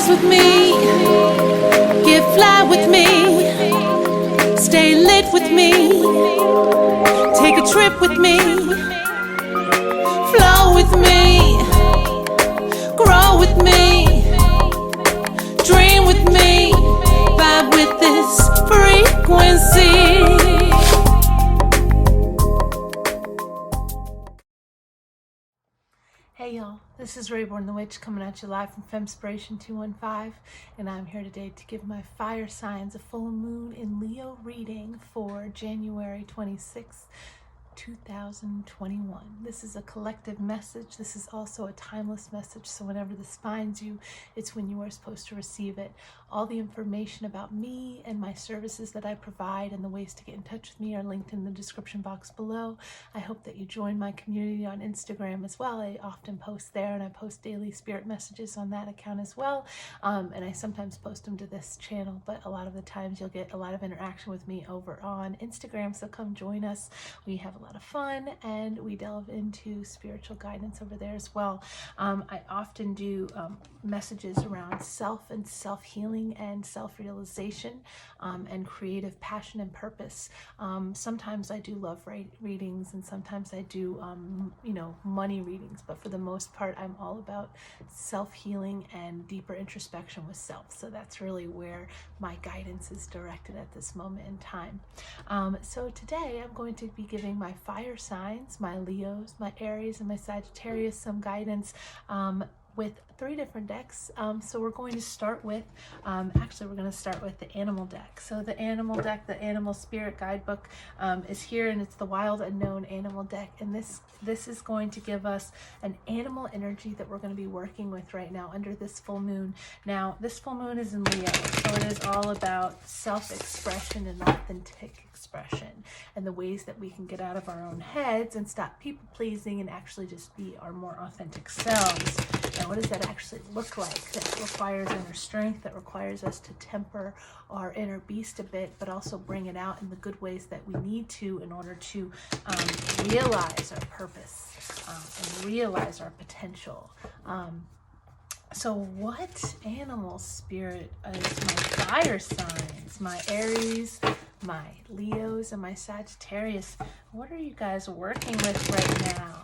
rise with me, get fly with me, stay lit with me, take a trip with me, flow with me, grow with me, dream with me, vibe with this frequency. Hey y'all, this is Rayborn the Witch coming at you live from Femspiration 215, and I'm here today to give my fire signs a full moon in Leo reading for January 26th, 2021. This is a collective message. This is also a timeless message, so whenever this finds you, it's when you are supposed to receive it. All the information about me and my services that I provide and the ways to get in touch with me are linked in the description box below. I hope that you join my community on Instagram as well. I often post there, and I post daily spirit messages on that account as well. And I sometimes post them to this channel, but a lot of the times you'll get a lot of interaction with me over on Instagram, so come join us. We have a lot of fun and we delve into spiritual guidance over there as well. I often do messages around self and self-healing and self-realization and creative passion and purpose. Sometimes I do love readings, and sometimes I do money readings, but for the most part I'm all about self-healing and deeper introspection with self. So that's really where my guidance is directed at this moment in time. So today I'm going to be giving my fire signs, my Leos, my Aries, and my Sagittarius some guidance with 3 different decks. So we're going to start with, we're going to start with the animal deck. So the animal deck, the animal spirit guidebook is here, and it's the Wild Unknown animal deck. And this is going to give us an animal energy that we're going to be working with right now under this full moon. Now, this full moon is in Leo, so it is all about self-expression and authentic expression and the ways that we can get out of our own heads and stop people pleasing and actually just be our more authentic selves. And what does that actually look like? That requires inner strength, that requires us to temper our inner beast a bit, but also bring it out in the good ways that we need to in order to realize our purpose and realize our potential. So what animal spirit is my fire signs? My Aries, my Leos, and my Sagittarius. What are you guys working with right now?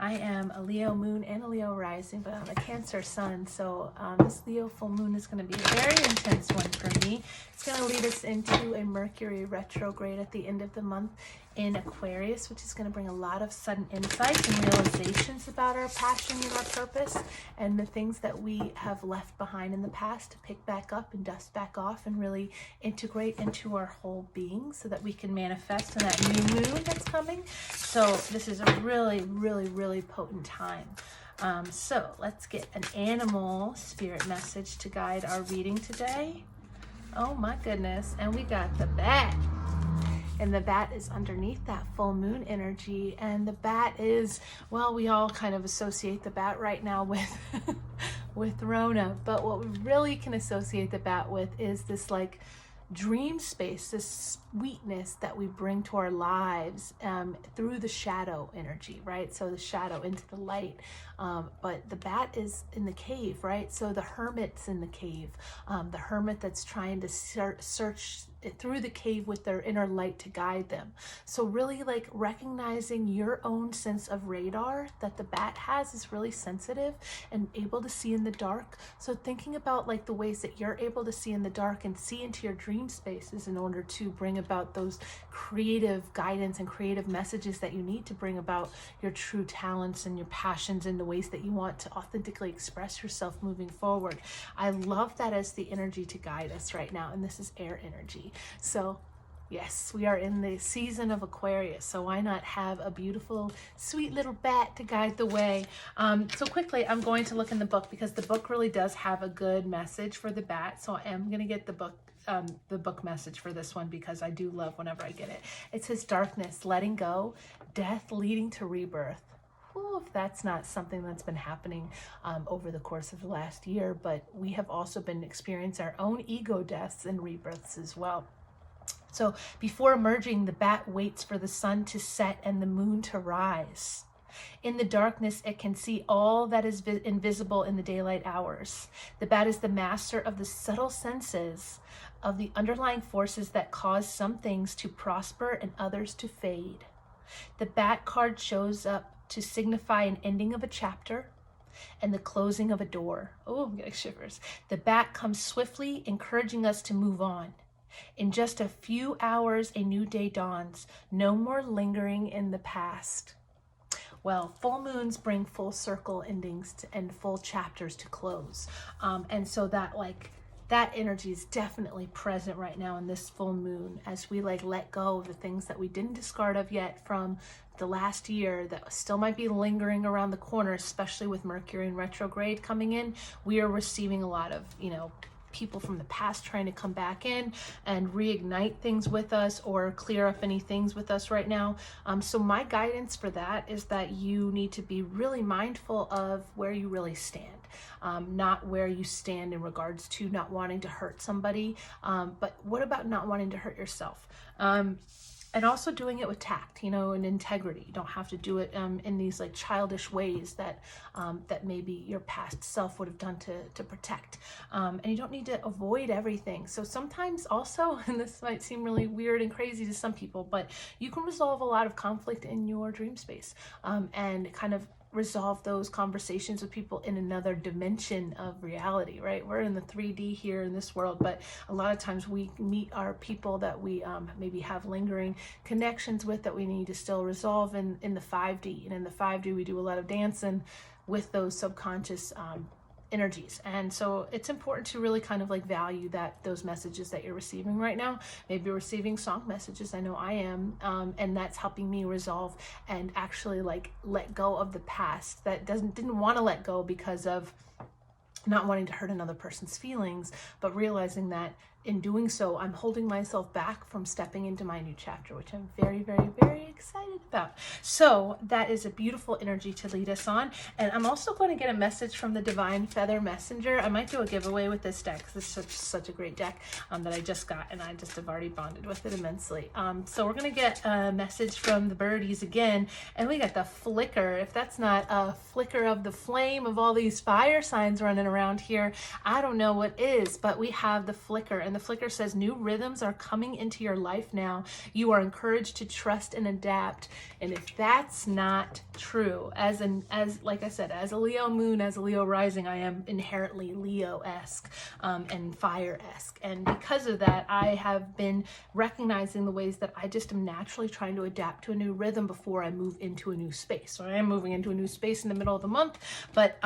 I am a Leo moon and a Leo rising, but I'm a Cancer sun. So this Leo full moon is going to be a very intense one for me. It's going to lead us into a Mercury retrograde at the end of the month in Aquarius, which is going to bring a lot of sudden insights and realizations about our passion and our purpose and the things that we have left behind in the past to pick back up and dust back off and really integrate into our whole being so that we can manifest in that new moon that's coming. So this is a really, really, really potent time. So let's get an animal spirit message to guide our reading today. Oh my goodness. And we got the bat. And the bat is underneath that full moon energy. And the bat is, well, we all kind of associate the bat right now with with Rona. But what we really can associate the bat with is this like dream space, this sweetness that we bring to our lives through the shadow energy, right? So the shadow into the light. But the bat is in the cave, right? So the hermit's in the cave. The hermit that's trying to search through the cave with their inner light to guide them. So really like recognizing your own sense of radar that the bat has is really sensitive and able to see in the dark. So thinking about like the ways that you're able to see in the dark and see into your dream spaces in order to bring about those creative guidance and creative messages that you need to bring about your true talents and your passions and the ways that you want to authentically express yourself moving forward. I love that as the energy to guide us right now, and this is air energy. So yes, we are in the season of Aquarius, so why not have a beautiful, sweet little bat to guide the way? So quickly, I'm going to look in the book because the book really does have a good message for the bat. So I am going to get the book message for this one because I do love whenever I get it. It says darkness, letting go, death leading to rebirth. Ooh, if that's not something that's been happening over the course of the last year, but we have also been experiencing our own ego deaths and rebirths as well. So before emerging, the bat waits for the sun to set and the moon to rise. In the darkness, it can see all that is invisible in the daylight hours. The bat is the master of the subtle senses, of the underlying forces that cause some things to prosper and others to fade. The bat card shows up to signify an ending of a chapter and the closing of a door. Oh, I'm getting shivers. The bat comes swiftly, encouraging us to move on. In just a few hours, a new day dawns. No more lingering in the past. Well, full moons bring full circle endings and full chapters to close. And so that energy is definitely present right now in this full moon as we let go of the things that we didn't discard of yet from the last year that still might be lingering around the corner, especially with Mercury in retrograde coming in. We are receiving a lot of, people from the past trying to come back in and reignite things with us or clear up any things with us right now. So my guidance for that is that you need to be really mindful of where you really stand. Not where you stand in regards to not wanting to hurt somebody, but what about not wanting to hurt yourself? And also doing it with tact, and integrity. You don't have to do it in these childish ways that that maybe your past self would have done to protect. And you don't need to avoid everything. So sometimes also, and this might seem really weird and crazy to some people, but you can resolve a lot of conflict in your dream space and kind of resolve those conversations with people in another dimension of reality, right? We're in the 3D here in this world, but a lot of times we meet our people that we maybe have lingering connections with that we need to still resolve in the 5D. And in the 5D, we do a lot of dancing with those subconscious energies. And so it's important to really kind of value those messages that you're receiving right now. Maybe you're receiving song messages. I know I am. And that's helping me resolve and actually let go of the past that didn't want to let go because of not wanting to hurt another person's feelings, but realizing that in doing so, I'm holding myself back from stepping into my new chapter, which I'm very, very, very excited about. So that is a beautiful energy to lead us on. And I'm also going to get a message from the Divine Feather Messenger. I might do a giveaway with this deck because it's such a great deck that I just got, and I just have already bonded with it immensely. So we're going to get a message from the birdies again, and we got the flicker. If that's not a flicker of the flame of all these fire signs running around here, I don't know what is, but we have the flicker. And the flicker says new rhythms are coming into your life now. You are encouraged to trust and adapt. And if that's not true, like I said, as a Leo moon, as a Leo rising, I am inherently Leo-esque and fire-esque. And because of that, I have been recognizing the ways that I just am naturally trying to adapt to a new rhythm before I move into a new space. So I am moving into a new space in the middle of the month, but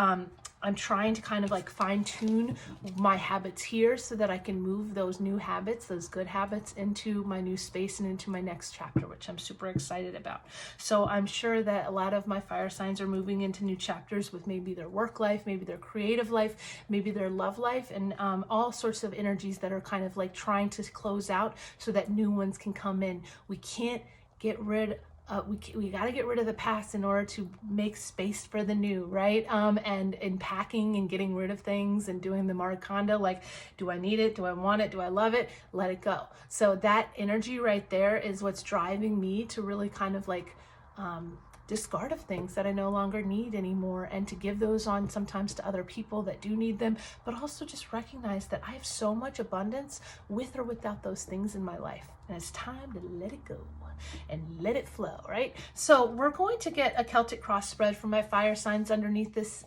I'm trying to kind of fine tune my habits here so that I can move those new habits, those good habits, into my new space and into my next chapter, which I'm super excited about. So I'm sure that a lot of my fire signs are moving into new chapters with maybe their work life, maybe their creative life, maybe their love life, and all sorts of energies that are kind of trying to close out so that new ones can come in. We can't get rid we got to get rid of the past in order to make space for the new, right? And in packing and getting rid of things and doing the Marie Kondo, do I need it? Do I want it? Do I love it? Let it go. So that energy right there is what's driving me to really kind of discard of things that I no longer need anymore, and to give those on sometimes to other people that do need them, but also just recognize that I have so much abundance with or without those things in my life. And it's time to let it go and let it flow, right? So we're going to get a Celtic Cross spread for my fire signs underneath this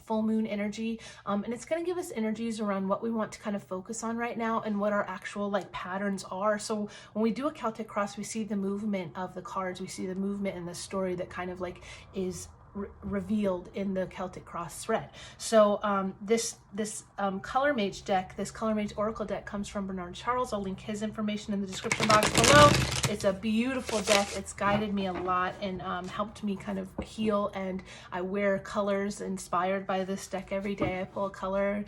full moon energy. And it's going to give us energies around what we want to kind of focus on right now and what our actual patterns are. So when we do a Celtic Cross, we see the movement of the cards. We see the movement in the story that kind of is revealed in the Celtic Cross thread. So this Color Mage deck, this Color Mage Oracle deck, comes from Bernard Charles. I'll link his information in the description box below. It's a beautiful deck. It's guided me a lot and helped me kind of heal, and I wear colors inspired by this deck every day. I pull a color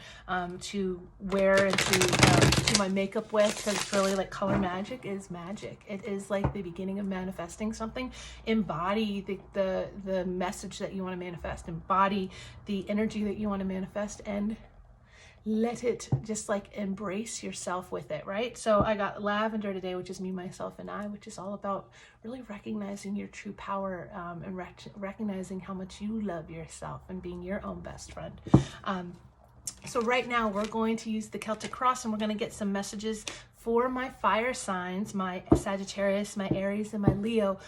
to wear and to do my makeup with, because it's really color magic is magic. It is the beginning of manifesting something. Embody the message that you want to manifest, embody the energy that you want to manifest, and let it just like embrace yourself with it, right? So I got lavender today, which is me, myself, and I, which is all about really recognizing your true power, and recognizing how much you love yourself and being your own best friend. So right now we're going to use the Celtic Cross, and we're going to get some messages for my fire signs, my Sagittarius, my Aries, and my Leo,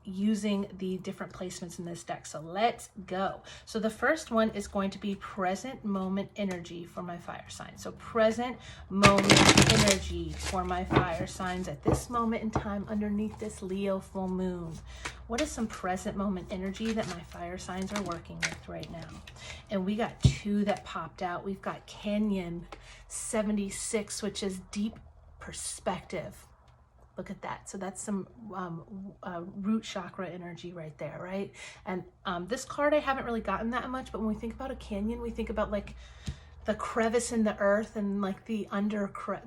using the different placements in this deck. So let's go. So the first one is going to be present moment energy for my fire signs. So present moment energy for my fire signs at this moment in time underneath this Leo full moon. What is some present moment energy that my fire signs are working with right now? And we got two that popped out. We've got Canyon 76, which is deep perspective. Look at that. So that's some root chakra energy right there, right? And this card I haven't really gotten that much, but when we think about a canyon, we think about like the crevice in the earth and like the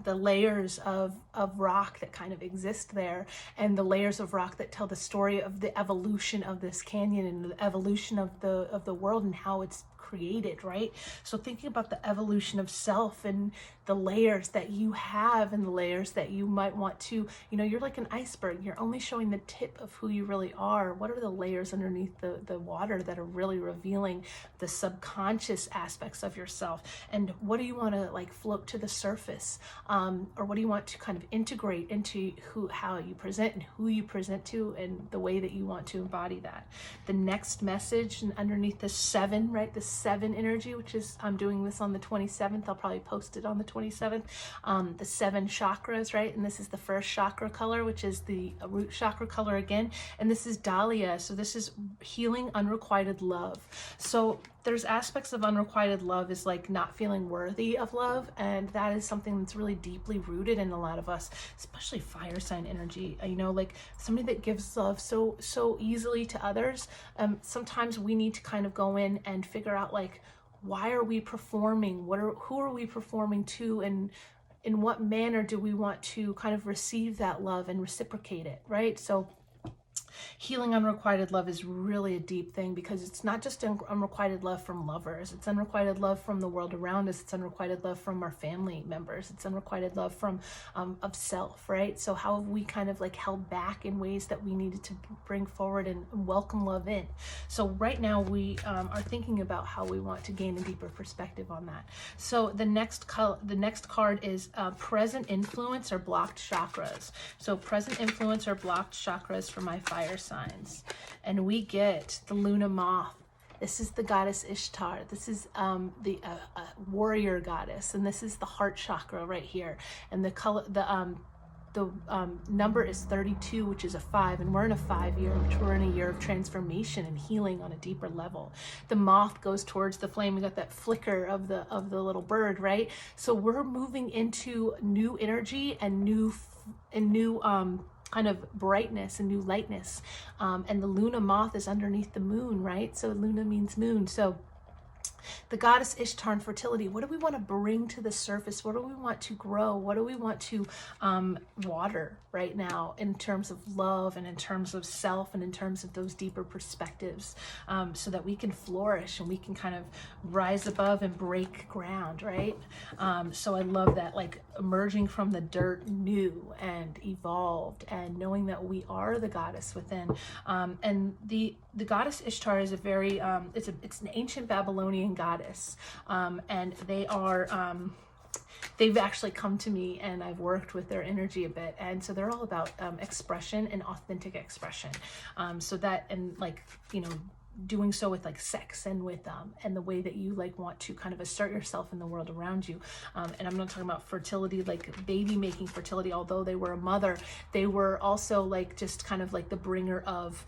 layers of rock that kind of exist there, and the layers of rock that tell the story of the evolution of this canyon and the evolution of the world and how it's created, right? So thinking about the evolution of self and the layers that you have and the layers that you might want to, you know, you're like an iceberg. You're only showing the tip of who you really are. What are the layers underneath the water that are really revealing the subconscious aspects of yourself? And what do you want to like float to the surface? Or what do you want to kind of integrate into how you present and who you present to and the way that you want to embody that? The next message and underneath the 7, right? The 7 energy, which is, I'm doing this on the 27th. I'll probably post it on the 27th. The 7 chakras, right? And this is the first chakra color, which is the root chakra color again. And this is Dahlia. So this is healing unrequited love. So there's aspects of unrequited love is like not feeling worthy of love. And that is something that's really deeply rooted in a lot of us, especially fire sign energy. You know, like somebody that gives love so easily to others. Sometimes we need to kind of go in and figure out like, why are we performing? Who are we performing to? And in what manner do we want to kind of receive that love and reciprocate it, right? So healing unrequited love is really a deep thing, because it's not just unrequited love from lovers. It's unrequited love from the world around us. It's unrequited love from our family members. It's unrequited love from of self, right? So how have we kind of like held back in ways that we needed to bring forward and welcome love in? So right now we are thinking about how we want to gain a deeper perspective on that. So the next card is present influence or blocked chakras. So present influence or blocked chakras for my fire signs, and we get the Luna moth. This is the goddess Ishtar. This is the warrior goddess, and this is the heart chakra right here. And the color, the number is 32, which is a 5, and we're in a 5-year, which we're in a year of transformation and healing on a deeper level. The moth goes towards the flame. We got that flicker of the little bird, right? So we're moving into new energy and new kind of brightness and new lightness. And the Luna moth is underneath the moon, right? So Luna means moon. So the goddess Ishtar and fertility. What do we want to bring to the surface? What do we want to grow? What do we want to water right now in terms of love and in terms of self and in terms of those deeper perspectives, so that we can flourish and we can kind of rise above and break ground, right? So I love that, like emerging from the dirt new and evolved, and knowing that we are the goddess within. And the goddess Ishtar is a very, it's an ancient Babylonian goddess, and they are, they've actually come to me and I've worked with their energy a bit. And so they're all about expression and authentic expression. So that, and like, you know, doing so with like sex and with and the way that you like want to kind of assert yourself in the world around you. And I'm not talking about fertility, like baby making fertility. Although they were a mother, they were also like just kind of like the bringer of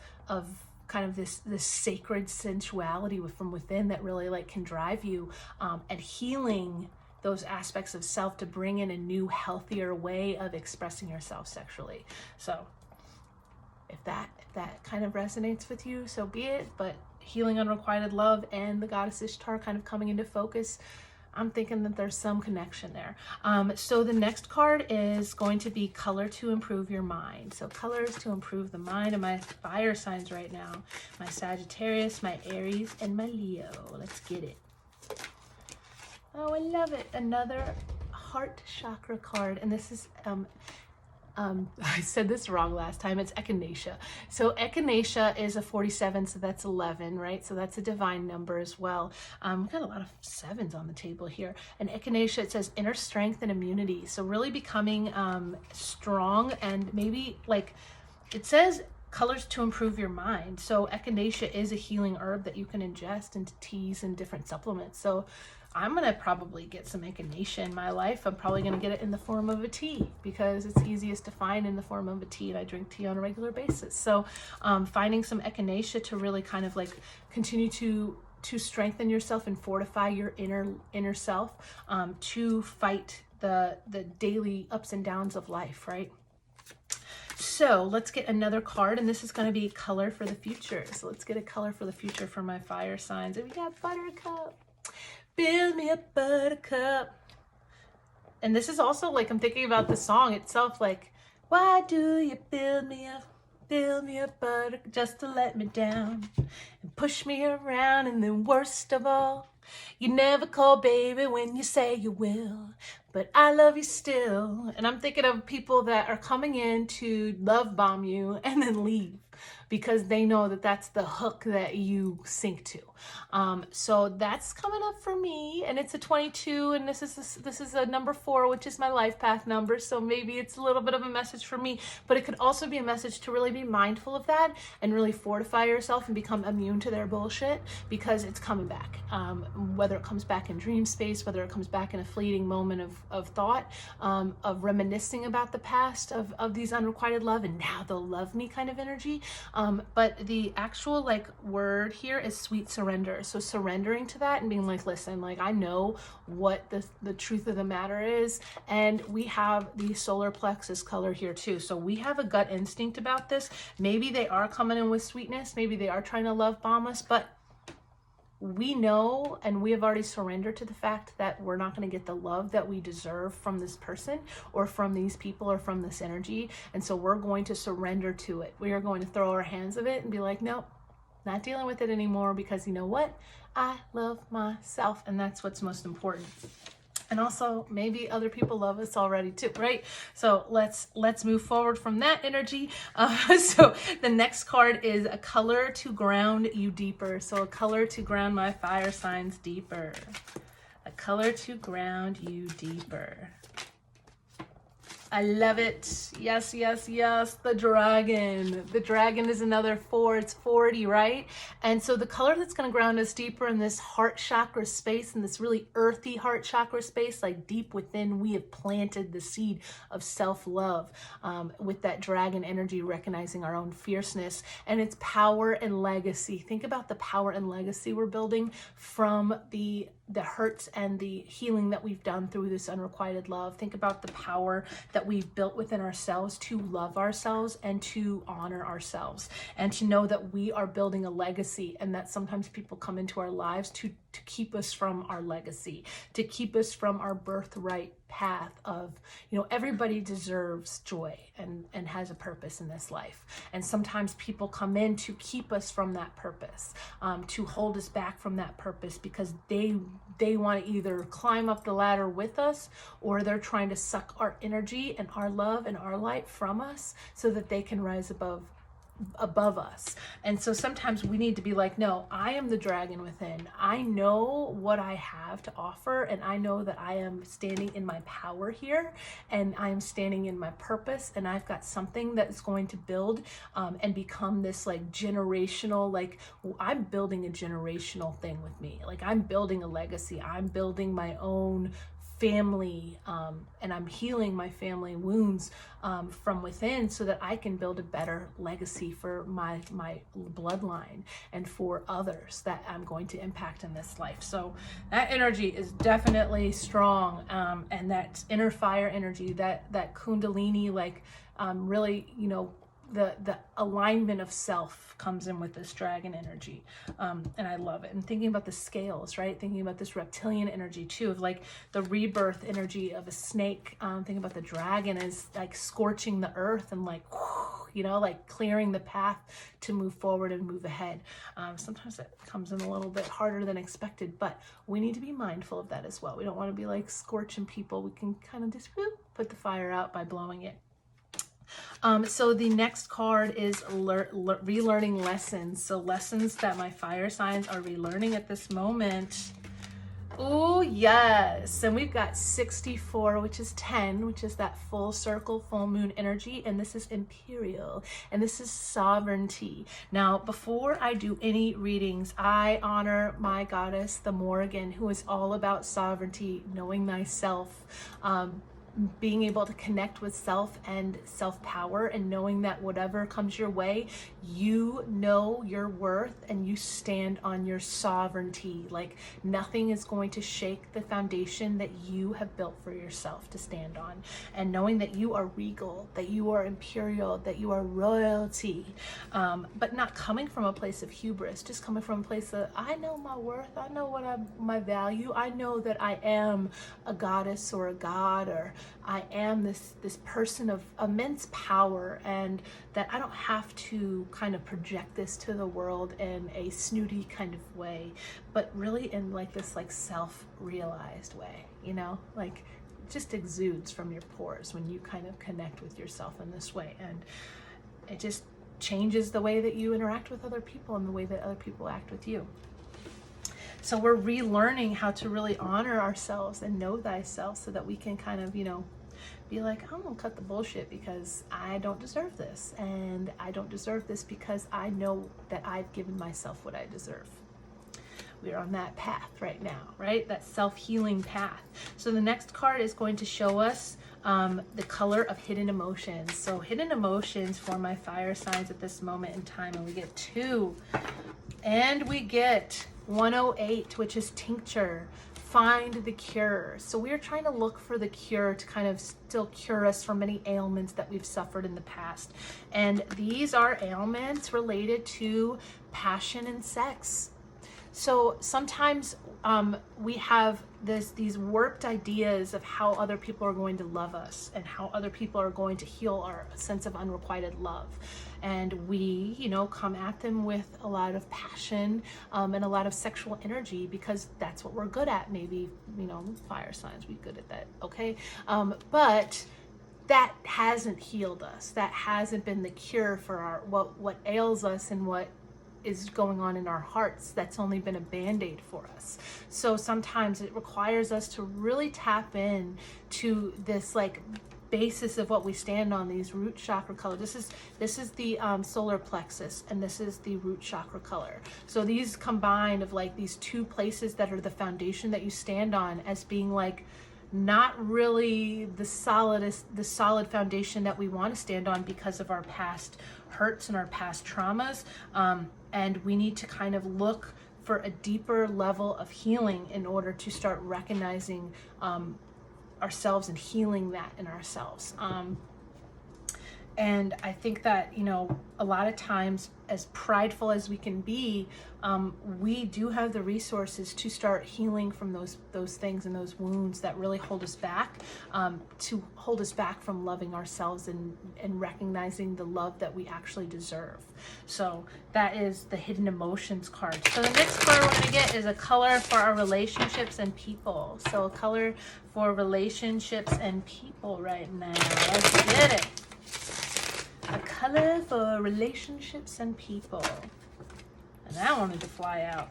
kind of this sacred sensuality from within that really like can drive you, and healing those aspects of self to bring in a new, healthier way of expressing yourself sexually. So if that kind of resonates with you, so be it. But healing unrequited love and the goddess Ishtar kind of coming into focus, I'm thinking that there's some connection there. So the next card is going to be color to improve your mind. So colors to improve the mind of my fire signs right now. My Sagittarius, my Aries, and my Leo. Let's get it. Oh, I love it. Another heart chakra card. And this is, I said this wrong last time. It's echinacea. So echinacea is a 47, so that's 11, right? So that's a divine number as well. We've got a lot of 7s on the table here. And echinacea, it says inner strength and immunity. So really becoming strong, and maybe like it says colors to improve your mind. So echinacea is a healing herb that you can ingest into teas and different supplements. So I'm gonna probably get some echinacea in my life. I'm probably gonna get it in the form of a tea because it's easiest to find in the form of a tea, and I drink tea on a regular basis. So finding some echinacea to really kind of like continue to strengthen yourself and fortify your inner self, to fight the daily ups and downs of life, right? So let's get another card, and this is going to be color for the future. So let's get a color for the future for my fire signs. And we got Buttercup. Build me a buttercup. And this is also like, I'm thinking about the song itself, like, why do you build me a buttercup just to let me down and push me around, and then worst of all, you never call baby when you say you will, but I love you still. And I'm thinking of people that are coming in to love bomb you and then leave because they know that that's the hook that you sink to. So that's coming up for me, and it's a 22, and this is a number 4, which is my life path number. So maybe it's a little bit of a message for me, but it could also be a message to really be mindful of that and really fortify yourself and become immune to their bullshit, because it's coming back. Whether it comes back in dream space, whether it comes back in a fleeting moment of thought, of reminiscing about the past, of these unrequited love, and now they'll love me kind of energy. But the actual like word here is sweet surrender. So surrendering to that and being like, listen, like I know what the truth of the matter is. And we have the solar plexus color here too. So we have a gut instinct about this. Maybe they are coming in with sweetness. Maybe they are trying to love bomb us, but we know, and we have already surrendered to the fact that we're not going to get the love that we deserve from this person or from these people or from this energy. And so we're going to surrender to it. We are going to throw our hands of it and be like, nope, not dealing with it anymore, because you know what? I love myself, and that's what's most important. And also maybe other people love us already too, right? So let's move forward from that energy. So the next card is a color to ground you deeper. So a color to ground my fire signs deeper. A color to ground you deeper. I love it. Yes, yes, yes. The dragon. The dragon is another 4. It's 40, right? And so the color that's going to ground us deeper in this heart chakra space, in this really earthy heart chakra space, like deep within, we have planted the seed of self-love, with that dragon energy, recognizing our own fierceness and its power and legacy. Think about the power and legacy we're building from the hurts and the healing that we've done through this unrequited love. Think about the power that we've built within ourselves to love ourselves and to honor ourselves, and to know that we are building a legacy, and that sometimes people come into our lives to keep us from our legacy, to keep us from our birthright path of, you know, everybody deserves joy and has a purpose in this life. And sometimes people come in to keep us from that purpose, to hold us back from that purpose, because they want to either climb up the ladder with us, or they're trying to suck our energy and our love and our light from us so that they can rise above us. And so sometimes we need to be like, no, I am the dragon within. I know what I have to offer, and I know that I am standing in my power here, and I am standing in my purpose, and I've got something that is going to build and become this like generational, like I'm building a generational thing with me. Like I'm building a legacy. I'm building my own family, and I'm healing my family wounds from within, so that I can build a better legacy for my bloodline and for others that I'm going to impact in this life. So that energy is definitely strong, and that inner fire energy, that kundalini, like really, you know, the alignment of self comes in with this dragon energy, and I love it. And thinking about the scales, right? Thinking about this reptilian energy too, of like the rebirth energy of a snake. Thinking about the dragon as like scorching the earth and like, you know, like clearing the path to move forward and move ahead. Sometimes it comes in a little bit harder than expected, but we need to be mindful of that as well. We don't want to be like scorching people. We can kind of just put the fire out by blowing it. So the next card is relearning lessons. So lessons that my fire signs are relearning at this moment. Oh, yes. And we've got 64, which is 10, which is that full circle, full moon energy. And this is Imperial. And this is sovereignty. Now, before I do any readings, I honor my goddess, the Morrigan, who is all about sovereignty, knowing thyself, being able to connect with self and self-power, and knowing that whatever comes your way, you know your worth and you stand on your sovereignty. Like nothing is going to shake the foundation that you have built for yourself to stand on. And knowing that you are regal, that you are imperial, that you are royalty, but not coming from a place of hubris, just coming from a place of, I know my worth, I know my value, I know that I am a goddess or a god, or I am this person of immense power, and that I don't have to kind of project this to the world in a snooty kind of way, but really in like this like self-realized way, you know, like it just exudes from your pores when you kind of connect with yourself in this way. And it just changes the way that you interact with other people and the way that other people act with you. So we're relearning how to really honor ourselves and know thyself, so that we can kind of, you know, be like, I'm gonna cut the bullshit because I don't deserve this. And I don't deserve this because I know that I've given myself what I deserve. We're on that path right now, right? That self-healing path. So the next card is going to show us the color of hidden emotions. So hidden emotions for my fire signs at this moment in time. And we get 2. And we get 108, which is tincture. Find the cure. So we are trying to look for the cure to kind of still cure us from any ailments that we've suffered in the past. And these are ailments related to passion and sex. So sometimes we have these warped ideas of how other people are going to love us and how other people are going to heal our sense of unrequited love. And we, you know, come at them with a lot of passion and a lot of sexual energy, because that's what we're good at. Maybe, you know, fire signs, we're good at that, okay? But that hasn't healed us. That hasn't been the cure for our what ails us and what is going on in our hearts. That's only been a band-aid for us. So sometimes it requires us to really tap in to this like basis of what we stand on, these root chakra color. This is the solar plexus, and this is the root chakra color. So these combined of like these 2 places that are the foundation that you stand on, as being like not really the solid foundation that we want to stand on because of our past hurts and our past traumas. And we need to kind of look for a deeper level of healing in order to start recognizing ourselves and healing that in ourselves. And I think that, you know, a lot of times, as prideful as we can be, we do have the resources to start healing from those things and those wounds that really hold us back, to hold us back from loving ourselves and recognizing the love that we actually deserve. So that is the hidden emotions card. So the next card we're going to get is a color for our relationships and people. So a color for relationships and people right now. Let's get it. A color for relationships and people. And that wanted to fly out.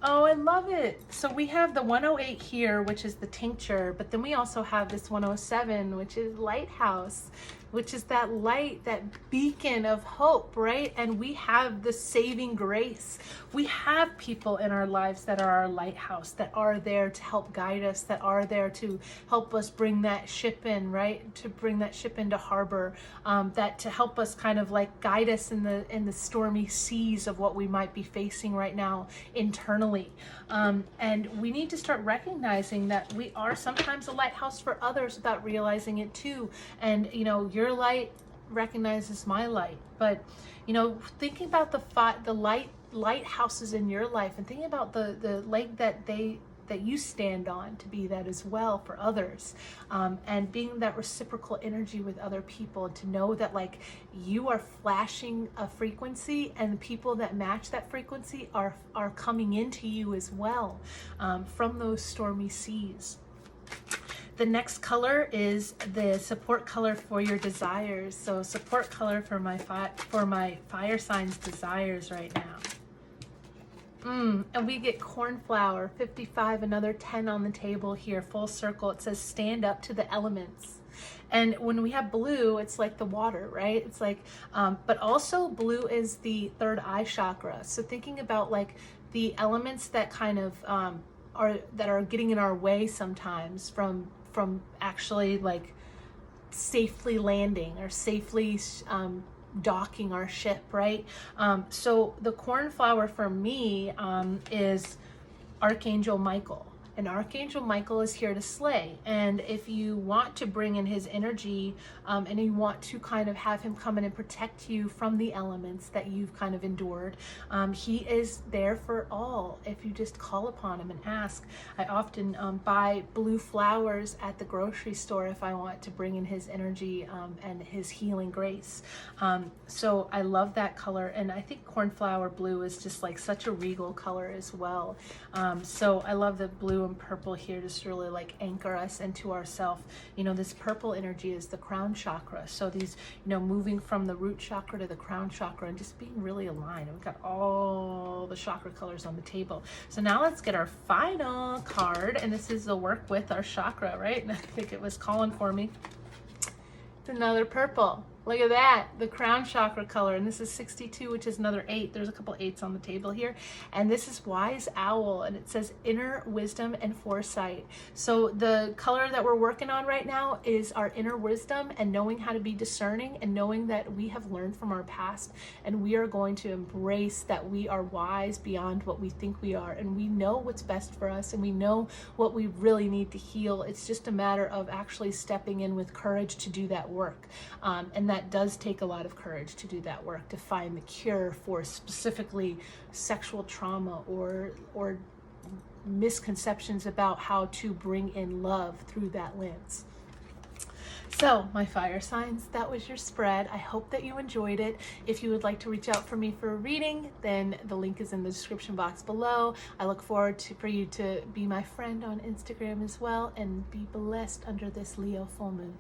Oh, I love it. So we have the 108 here, which is the tincture, but then we also have this 107, which is lighthouse, which is that light, that beacon of hope, right? And we have the saving grace. We have people in our lives that are our lighthouse, that are there to help guide us, that are there to help us bring that ship in, right? To bring that ship into harbor, that to help us kind of like guide us in the stormy seas of what we might be facing right now internally. And we need to start recognizing that we are sometimes a lighthouse for others without realizing it too. And, you know, your light recognizes my light. But you know, thinking about the lighthouses in your life, and thinking about the light that you stand on to be that as well for others, and being that reciprocal energy with other people, to know that like you are flashing a frequency, and the people that match that frequency are coming into you as well, from those stormy seas. The next color is the support color for your desires. So support color for my fire signs desires right now. And we get cornflower, 55, another 10 on the table here, full circle. It says stand up to the elements. And when we have blue, it's like the water, right? It's like, but also blue is the third eye chakra. So thinking about like the elements that kind of are getting in our way sometimes from actually like safely landing or safely docking our ship, right? So the cornflower for me is Archangel Michael. And Archangel Michael is here to slay. And if you want to bring in his energy, and you want to kind of have him come in and protect you from the elements that you've kind of endured, he is there for all if you just call upon him and ask. I often buy blue flowers at the grocery store if I want to bring in his energy and his healing grace. So I love that color. And I think cornflower blue is just like such a regal color as well. So I love the blue and purple here, just really like anchor us into ourself. You know, this purple energy is the crown chakra. So these, you know, moving from the root chakra to the crown chakra and just being really aligned. We've got all the chakra colors on the table. So now let's get our final card. And this is the work with our chakra, right? And I think it was calling for me. It's another purple. Look at that, the crown chakra color. And this is 62, which is another 8. There's a couple 8s on the table here. And this is Wise Owl, and it says inner wisdom and foresight. So the color that we're working on right now is our inner wisdom and knowing how to be discerning and knowing that we have learned from our past, and we are going to embrace that we are wise beyond what we think we are, and we know what's best for us, and we know what we really need to heal. It's just a matter of actually stepping in with courage to do that work. And that does take a lot of courage to do that work, to find the cure for specifically sexual trauma or misconceptions about how to bring in love through that lens. So my fire signs, that was your spread. I hope that you enjoyed it. If you would like to reach out for me for a reading, then the link is in the description box below. I look forward for you to be my friend on Instagram as well, and be blessed under this Leo full moon.